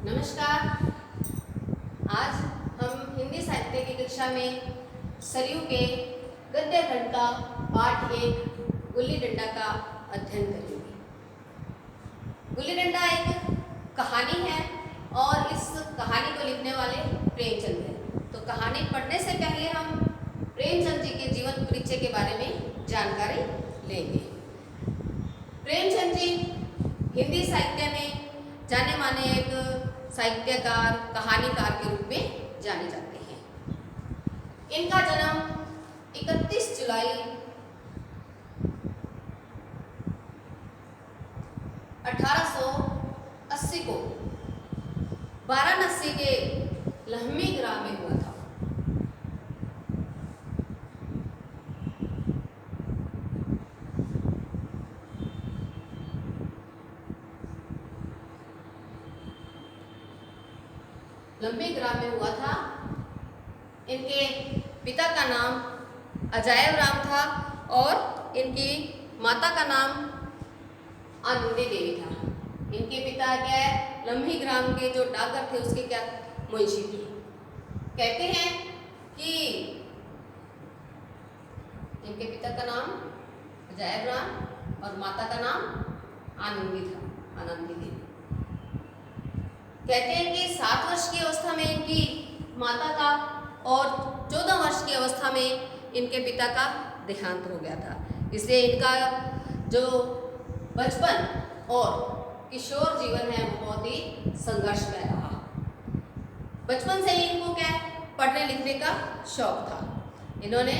नमस्कार। आज हम हिंदी साहित्य की कक्षा में सरयू के गद्य खंड का पाठ 1 गुल्ली डंडा का अध्ययन करेंगे। गुल्ली डंडा एक कहानी है और इस कहानी को लिखने वाले प्रेमचंद हैं। तो कहानी पढ़ने से पहले हम प्रेमचंद जी के जीवन परिचय के बारे में जानकारी लेंगे। प्रेमचंद जी हिंदी साहित्य में जाने माने एक साहित्यकार, कहानीकार के रूप में जाने जाते हैं। इनका जन्म 31 जुलाई 1880 को वाराणसी के लहमी ग्राम में हुआ था। लंबी ग्राम में हुआ था। इनके पिता का नाम अजायब राम था और इनकी माता का नाम आनंदी देवी था। इनके पिता क्या है, लम्ही ग्राम के जो डाकर थे उसके क्या मुंशी थे। कहते हैं कि इनके पिता का नाम अजायब राम और माता का नाम आनंदी था, आनंदी देवी। कहते हैं कि 7 वर्ष की अवस्था में इनकी माता का और 14 वर्ष की अवस्था में इनके पिता का देहांत हो गया था। इसलिए इनका जो बचपन और किशोर जीवन है वो बहुत ही संघर्ष में रहा। बचपन से ही इनको क्या पढ़ने लिखने का शौक था। इन्होंने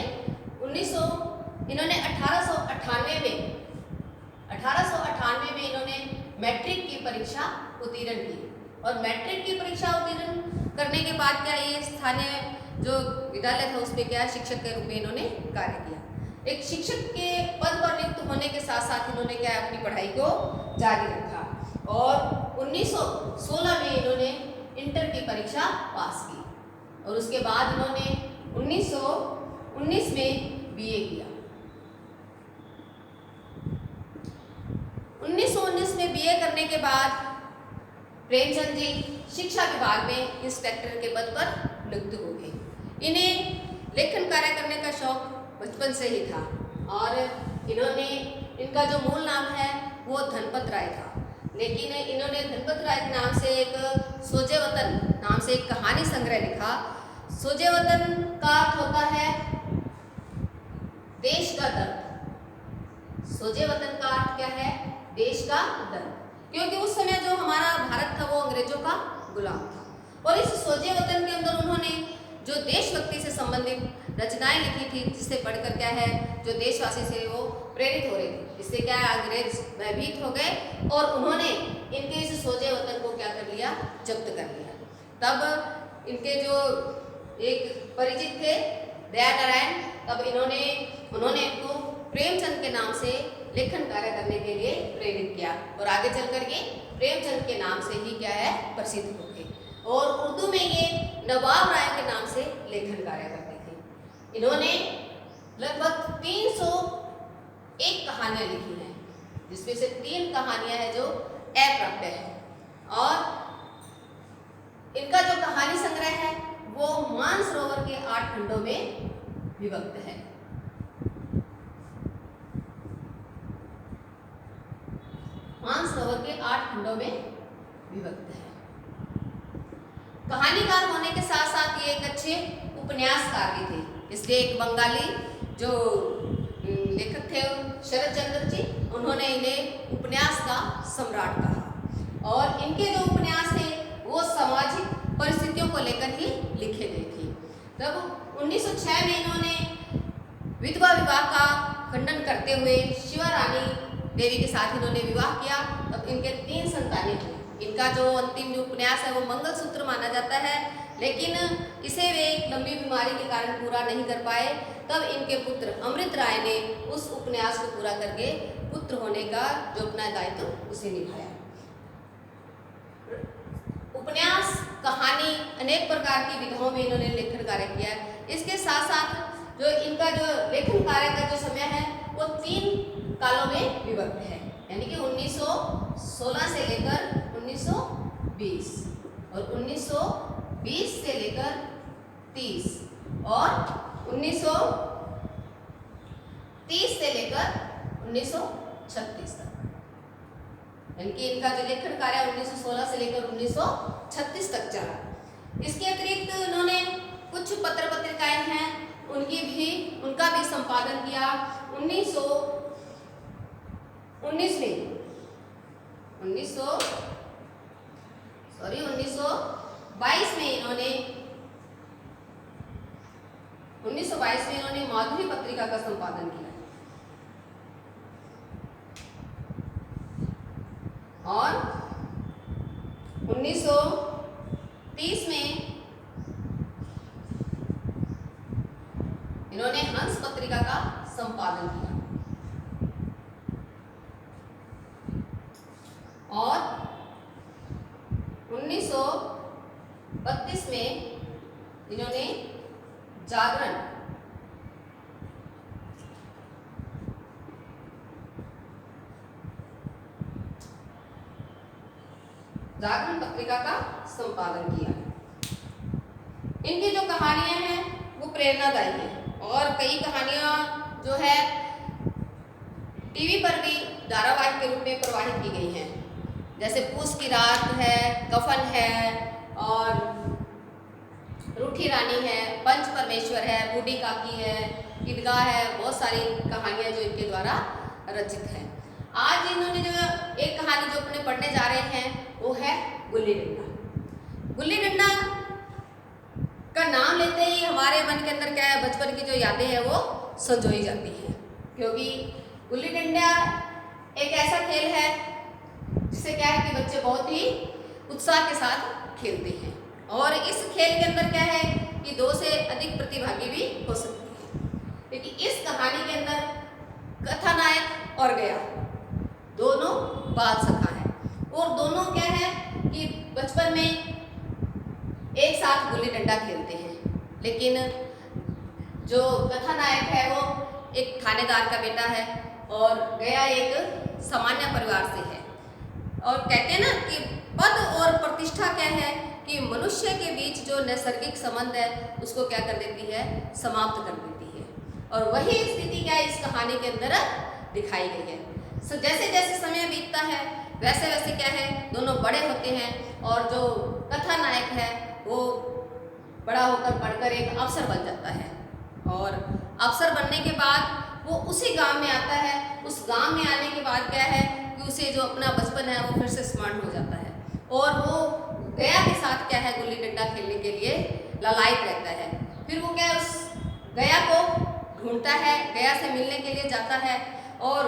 1898 में इन्होंने मैट्रिक की परीक्षा उत्तीर्ण की और मैट्रिक की परीक्षा उत्तीर्ण करने के बाद क्या ये स्थानीय जो विद्यालय था उसमें क्या शिक्षक के रूप में इन्होंने कार्य किया। एक शिक्षक के पद पर नियुक्त होने के साथ साथ इन्होंने क्या अपनी पढ़ाई को जारी रखा और 1916 में इन्होंने इंटर की परीक्षा पास की और उसके बाद इन्होंने 1919 में बीए किया। 1919 में बीए करने के बाद प्रेमचंद जी शिक्षा विभाग में इंस्पेक्टर के पद पर नियुक्त हो गए। इन्हें लेखन कार्य करने का शौक बचपन से ही था और इनका जो मूल नाम है वो धनपत राय था, लेकिन इन्होंने धनपत राय के नाम से एक सोजे वतन नाम से एक कहानी संग्रह लिखा। सोजे वतन का अर्थ होता है देश का दर्द। सोजे वतन का अर्थ क्या है? देश का दर्द, क्योंकि उस समय जो हमारा भारत था वो अंग्रेजों का गुलाम था और इस सोजे वतन के अंदर उन्होंने जो देशभक्ति से संबंधित रचनाएं लिखी थी जिससे पढ़कर क्या है जो देशवासी से वो प्रेरित हो रहे थे। इससे क्या है अंग्रेज भयभीत हो गए और उन्होंने इनके इस सोजे वतन को क्या कर लिया, जब्त कर लिया। तब इनके जो एक परिचित थे दया नारायण, तब उन्होंने इनको प्रेमचंद के नाम से लेखन कार्य करने के लिए प्रेरित किया और आगे चलकर ये प्रेमचंद के नाम से ही क्या है प्रसिद्ध हो गए और उर्दू में ये नवाब राय के नाम से लेखन कार्य करते थे। इन्होंने लगभग 301 कहानियां लिखी हैं जिसमें से 3 कहानियां हैं जो अप्राप्य है और इनका जो कहानी संग्रह है वो मानसरोवर के 8 खंडों में विभक्त है। मानसरोवर के 8 खंडों में विभक्त है। कहानीकार होने के साथ साथ ये एक अच्छे उपन्यासकार भी थे। इसलिए एक बंगाली जो लेखक थे शरद चंद्र जी, उन्होंने इन्हें उपन्यास का सम्राट कहा और इनके जो उपन्यास थे वो सामाजिक परिस्थितियों को लेकर ही लिखे गए थे। तब 1906 में इन्होंने विधवा विवाह का खंडन करते हुए शिवा रानी देवी के साथ इन्होंने विवाह किया। तब इनके 3 संतानें हुई। इनका जो अंतिम जो उपन्यास है वो मंगलसूत्र माना जाता है, लेकिन इसे वे एक लंबी बीमारी के कारण पूरा नहीं कर पाए। तब इनके पुत्र अमृत राय ने उस उपन्यास को पूरा करके पुत्र होने का जो अपना दायित्व उसे निभाया। उपन्यास, कहानी, अनेक प्रकार की विधाओं में इन्होंने लेखन कार्य किया। इसके साथ साथ जो इनका जो लेखन कार्य का जो समय है वो 3 कालों में विभक्त है, यानी कि 1916 से लेकर 1920। और 1920 से लेकर 30 और 1930 से लेकर 1936 तक, यानी कि इनका जो लेखन कार्य 1916 से लेकर 1936 तक चला। इसके अतिरिक्त उन्होंने कुछ पत्र पत्रिकाएं हैं उनका भी संपादन किया। 1922 में इन्होंने माधुरी पत्रिका का संपादन किया और 1930 में इन्होंने हंस पत्रिका का संपादन किया और 1932 में इन्होंने जागरण पत्रिका का संपादन किया। इनकी जो कहानियां हैं वो प्रेरणादायी हैं और कई कहानियां जो है टीवी पर भी धारावाहिक के रूप में प्रवाहित की गई हैं, जैसे पूस की रात है, कफन है और रूठी रानी है, पंच परमेश्वर है, बूढ़ी काकी है, ईदगाह है, बहुत सारी कहानियां जो इनके द्वारा रचित हैं। आज इन्होंने जो एक कहानी जो अपने पढ़ने जा रहे हैं वो है गुल्ली डंडा। गुल्ली डंडा का नाम लेते ही हमारे मन के अंदर क्या है, बचपन की जो यादें हैं वो संजोई जाती हैं, क्योंकि गुल्ली डंडा एक ऐसा खेल है जिसे क्या है कि बच्चे बहुत ही उत्साह के साथ खेलते हैं और इस खेल के अंदर क्या है कि 2 से अधिक प्रतिभागी भी हो सकते हैं। लेकिन इस कहानी के अंदर कथानायक और गया दोनों बाल सखा है और दोनों क्या है कि बचपन में एक साथ गुल्ली डंडा खेलते हैं, लेकिन जो कथानायक है वो एक थानेदार का बेटा है और गया एक सामान्य परिवार से है। और कहते हैं ना कि पद और प्रतिष्ठा क्या है कि मनुष्य के बीच जो नैसर्गिक संबंध है उसको क्या कर देती है, समाप्त कर देती है। और वही स्थिति क्या है इस कहानी के अंदर दिखाई गई है। जैसे जैसे समय बीतता है वैसे वैसे क्या है दोनों बड़े होते हैं और जो कथानायक है वो बड़ा होकर पढ़कर एक अफसर बन जाता है और अफसर बनने के बाद वो उसी गांव में आता है। उस गांव में आने के बाद क्या है कि उसे जो अपना बचपन है वो फिर से स्मरण हो जाता है और वो गया के साथ क्या है गुल्ली डंडा खेलने के लिए ललायत रहता है। फिर वो क्या है उस गया को ढूंढता है, गया से मिलने के लिए जाता है और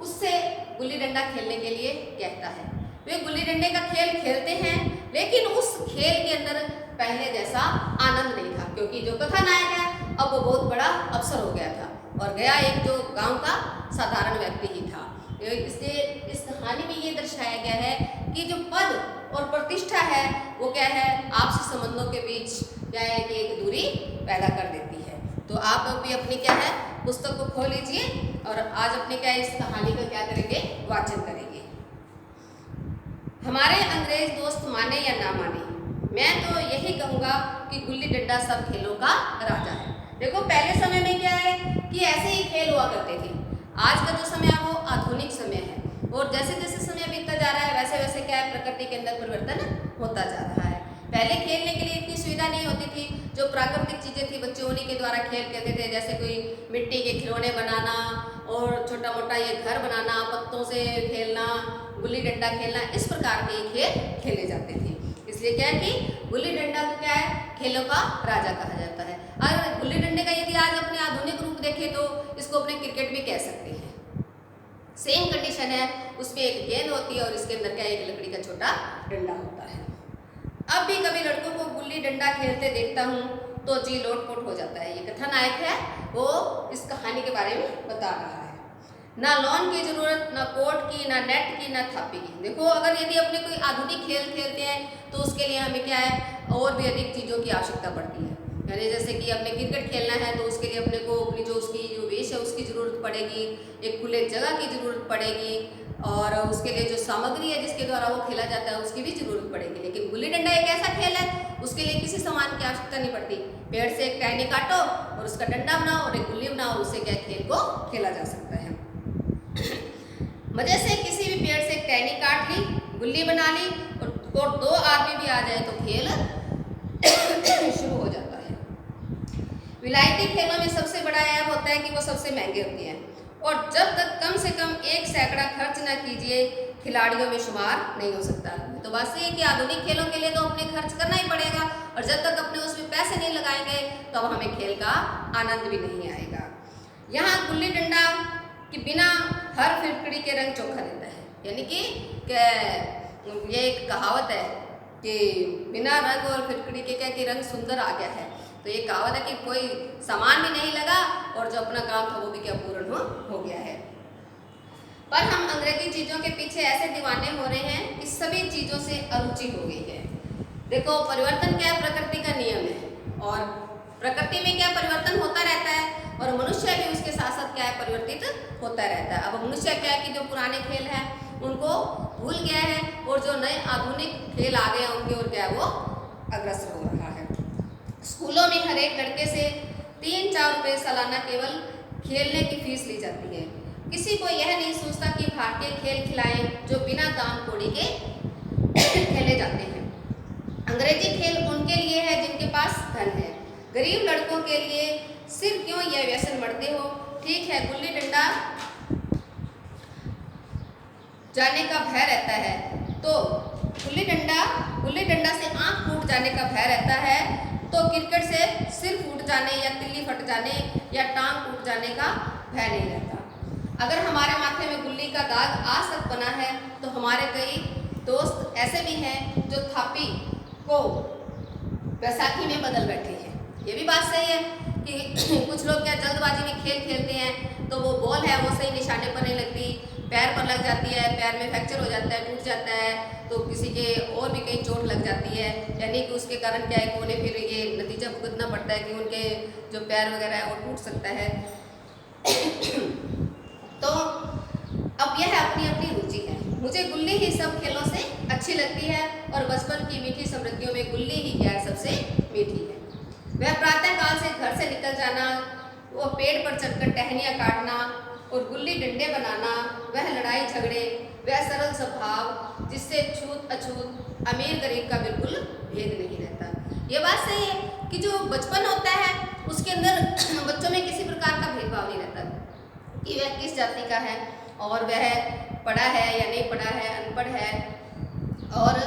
उससे गुल्ली डंडा खेलने के लिए कहता है। वे गुल्ली डंडे का खेल खेलते हैं, लेकिन उस खेल के अंदर पहले जैसा आनंद नहीं था, क्योंकि जो कथानायक है अब वो बहुत बड़ा अफसर हो गया था और गया एक जो गांव का साधारण व्यक्ति ही था। इसलिए इस कहानी में ये दर्शाया गया है कि जो पद और प्रतिष्ठा है वो क्या है आपसी संबंधों के बीच क्या है कि एक दूरी पैदा कर देती है। तो आप भी अपनी क्या है पुस्तक को खोल लीजिए और आज अपने क्या इस कहानी का क्या करेंगे, वाचन करेंगे। हमारे अंग्रेज दोस्त माने या ना माने, मैं तो यही कहूँगा कि गुल्ली डंडा सब खेलों का राजा है। देखो पहले समय में क्या है कि ऐसे ही खेल हुआ करते थे। आज का जो समय है वो आधुनिक समय है और जैसे जैसे समय बीतता जा रहा है वैसे वैसे क्या है प्रकृति के अंदर परिवर्तन होता जा रहा है। पहले खेलने के लिए इतनी सुविधा नहीं होती थी, जो प्राकृतिक चीज़ें थी बच्चे उन्हीं के द्वारा खेल खेलते थे, जैसे कोई मिट्टी के खिलौने बनाना और छोटा मोटा ये घर बनाना, पत्तों से खेलना, गुल्ली डंडा खेलना, इस प्रकार के खेल खेले जाते थे। इसलिए क्या है कि गुल्ली डंडा को क्या है खेलों का राजा कहा जाता है। अगर गुल्ली डंडे का यदि आज अपने आधुनिक रूप देखें तो इसको अपने क्रिकेट भी कह सकते हैं। सेम कंडीशन है, उसमें एक गेंद होती है और इसके अंदर क्या एक लकड़ी का छोटा डंडा होता है। अब भी कभी लड़कों को गुल्ली डंडा खेलते देखता हूँ तो जी लोटपोट हो जाता है। ये कथानायक है वो इस कहानी के बारे में बता रहा है। ना लॉन की जरूरत, ना कोर्ट की, ना नेट की, ना थापी की। देखो अगर यदि अपने कोई आधुनिक खेल खेलते हैं तो उसके लिए हमें क्या है और भी अधिक चीज़ों की आवश्यकता पड़ती है। यानी जैसे कि अपने क्रिकेट खेलना है तो उसके लिए अपने को अपनी जो उसकी जो वेश है उसकी ज़रूरत पड़ेगी, एक खुले जगह की ज़रूरत पड़ेगी और उसके लिए जो सामग्री है जिसके द्वारा वो खेला जाता है उसकी भी जरूरत पड़ेगी। लेकिन गुल्ली डंडा एक ऐसा खेल है उसके लिए किसी सामान की आवश्यकता नहीं पड़ती। पेड़ से एक टहनी काटो और उसका डंडा बनाओ और एक गुल्ली बनाओ और उससे क्या खेल को खेला जा सकता है। मजे से किसी भी पेड़ से एक टहनी काट ली, गुल्ली बना ली और 2 आदमी भी आ जाए तो खेल शुरू हो जाता है। विलायती खेलों में सबसे बड़ा ऐब होता है कि वो सबसे महंगे होते हैं और जब तक कम से कम 1 सैकड़ा खर्च ना कीजिए खिलाड़ियों में शुमार नहीं हो सकता। तो बात सही है कि आधुनिक खेलों के लिए तो अपने खर्च करना ही पड़ेगा और जब तक अपने उसमें पैसे नहीं लगाएंगे तो अब हमें खेल का आनंद भी नहीं आएगा। यहाँ गुल्ली डंडा कि बिना हर फिरकड़ी के रंग चोखा देता है, यानी कि ये एक कहावत है कि बिना रंग और फिरकड़ी के क्या कि रंग सुंदर आ गया है। तो ये कहावत है कि कोई सामान भी नहीं लगा और जो अपना काम था वो भी क्या पूर्ण हो गया है। पर हम अंग्रेजी चीज़ों के पीछे ऐसे दीवाने हो रहे हैं कि सभी चीज़ों से अरुचि हो गई है। देखो परिवर्तन क्या है, प्रकृति का नियम है और प्रकृति में क्या परिवर्तन होता रहता है और मनुष्य भी उसके साथ साथ क्या है परिवर्तित होता रहता है। अब मनुष्य क्या है कि जो पुराने खेल हैं उनको भूल गया है और जो नए आधुनिक खेल आ गए हैं उनकी ओर क्या है वो अग्रसर हो रहा है। स्कूलों में हर एक लड़के से 3-4 रुपये सालाना केवल खेलने की फीस ली जाती है। किसी को यह नहीं सोचता कि भारतीय खेल खिलाएं जो बिना दाम कौड़ी के खेले जाते हैं। अंग्रेजी खेल उनके लिए है जिनके पास धन है, गरीब लड़कों के लिए सिर्फ क्यों यह व्यसन मरते हो। ठीक है, गुल्ली डंडा जाने का भय रहता है तो गुल्ली डंडा से आंख फूट जाने का भय रहता है तो क्रिकेट से सिर फूट जाने या तिल्ली फट जाने या टांग टूट जाने का भय नहीं रहता। अगर हमारे माथे में गुल्ली का दाग आज तक बना है तो हमारे कई दोस्त ऐसे भी हैं जो थापी को बैसाखी में बदल बैठे हैं। ये भी बात सही है कि कुछ लोग क्या जल्दबाजी में खेल खेलते हैं तो वो बॉल है वो सही निशाने पर नहीं लगती, पैर पर लग जाती है, पैर में फ्रैक्चर हो जाता है, टूट जाता है, तो किसी के और भी कहीं चोट लग जाती है। यानी कि उसके कारण क्या है कि उन्हें फिर ये नतीजा भुगतना पड़ता है कि उनके जो पैर वगैरह है वो टूट सकता है। तो अब यह अपनी अपनी रुचि है। मुझे गुल्ली ही सब खेलों से अच्छी लगती है और बचपन की मीठी स्मृतियों में गुल्ली ही क्या सबसे मीठी है। वह प्रातः काल से घर से निकल जाना, वो पेड़ पर चढ़कर टहनियाँ काटना और गुल्ली डंडे बनाना, वह लड़ाई झगड़े, वह सरल स्वभाव जिससे छूत अछूत अमीर गरीब का बिल्कुल भेद नहीं रहता। ये बात सही है कि जो बचपन होता है उसके अंदर बच्चों में किसी प्रकार का भेदभाव नहीं रहता कि वह किस जाति का है और वह पढ़ा है या नहीं पढ़ा है, अनपढ़ है, और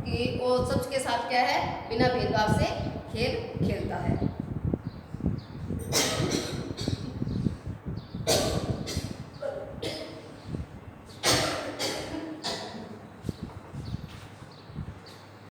कि वो सबके साथ क्या है बिना भेदभाव से खेल खेलता है।